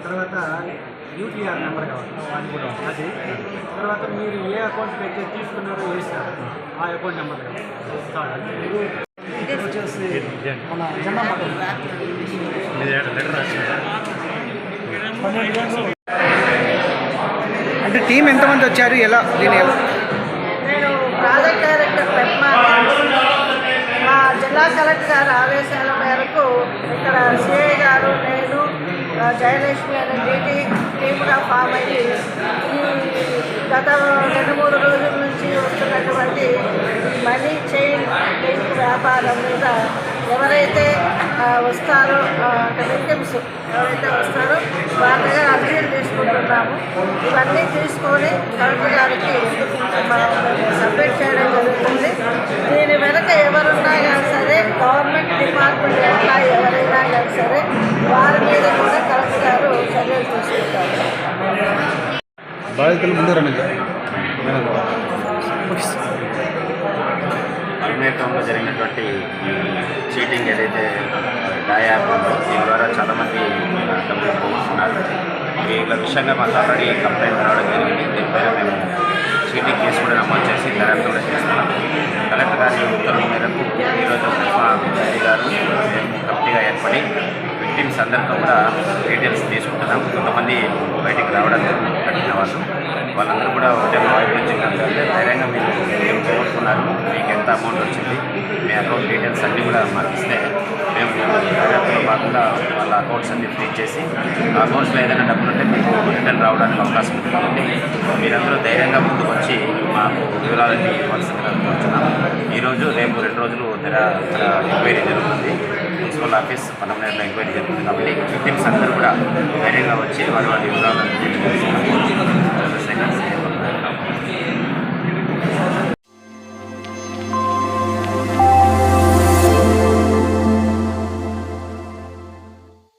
తర్వాత UTR number కావాలి అది కూడా అది తర్వాత మీరు ఏ అకౌంట్కి అయితే తీసుకున్నారో వేస్తారు ఆ అకౌంట్ నెంబర్ కావాలి. వచ్చేసి మన జెండా అంటే టీం ఎంతమంది వచ్చారు ఎలా దీని నేను ప్రాజెక్ట్ డైరెక్టర్ పెట్మా మా జిల్లా కలెక్టర్ గారి ఆదేశాల మేరకు ఇక్కడ సిఐ గారు నేను జయలక్ష్మి అనే డీటీ టీమ్గా ఫామ్ అయ్యి ఈ గత 2-3 రోజుల నుంచి వస్తున్నటువంటి మనీ చైన్ లింక్ వ్యాపారం మీద ఎవరైతే వస్తారో విక్టిమ్స్ ఎవరైతే వస్తారో వాళ్ళ దగ్గర అర్జీలు తీసుకుంటున్నాము. ఇవన్నీ తీసుకొని కలెక్టర్ గారికి సబ్మిట్ చేయడం జరుగుతుంది. దీని వెనక ఎవరున్నా కానీ సరే గవర్నమెంట్ డిపార్ట్మెంట్ ఎంప్లాయీ ఎవరైనా కానీ సరే వారి మీద కూడా కలెక్టర్ గారు చర్యలు తీసుకుంటారు. బాధితులు ముందు అవినీతంలో జరిగినటువంటి చీటింగ్ ఏదైతే యాప్ ఉందో దీని ద్వారా చాలామంది డబ్బులు పోగొట్టుకున్నారు. వీళ్ళ విషయంగా మాకు ఆల్రెడీ కంప్లైంట్ రావడం జరిగింది. దీనిపైన మేము చీటింగ్ కేసు కూడా నమోదు చేసి దర్యాప్తు కూడా చేస్తున్నాం. కలెక్టర్ గారి ఉత్తర్వుల మేరకు ఈరోజు మా ఎంపీ గారు కమిటీగా ఏర్పడి విక్టిమ్స్ అందరితో కూడా డీటెయిల్స్ తీసుకుంటున్నాం. కొంతమంది బయటికి రావడం కట్టిన వాళ్ళందరూ కూడా ఒకటే వైపు నుంచి అంటే ధైర్యంగా మీరు ఏం పోగొట్టుకున్నారు, మీకు ఎంత అమౌంట్ వచ్చింది, మీ అకౌంట్ డీటెయిల్స్ అన్నీ కూడా మాకు ఇస్తే మేము దర్యాప్తులో భాగంగా వాళ్ళ అకౌంట్స్ అన్నీ ఫ్రీజ్ చేసి ఆ అకౌంట్స్లో ఏదైనా డబ్బులు ఉంటే మీకు రిటర్న్ రావడానికి అవకాశం ఉంది. కాబట్టి మీరందరూ ధైర్యంగా ముందుకు వచ్చి మాకు వివరాలన్నీ ఇవ్వాల్సిందిగా కోరుతున్నాము. ఈరోజు రేపు 2 రోజులు ఎంక్వైరీ జరుగుతుంది. మున్సిపల్ ఆఫీస్ పన్నమనేరులో ఎంక్వైరీ జరుగుతుంది. కాబట్టి విక్టిమ్స్ అందరూ కూడా ధైర్యంగా వచ్చి వాళ్ళ వివరాలను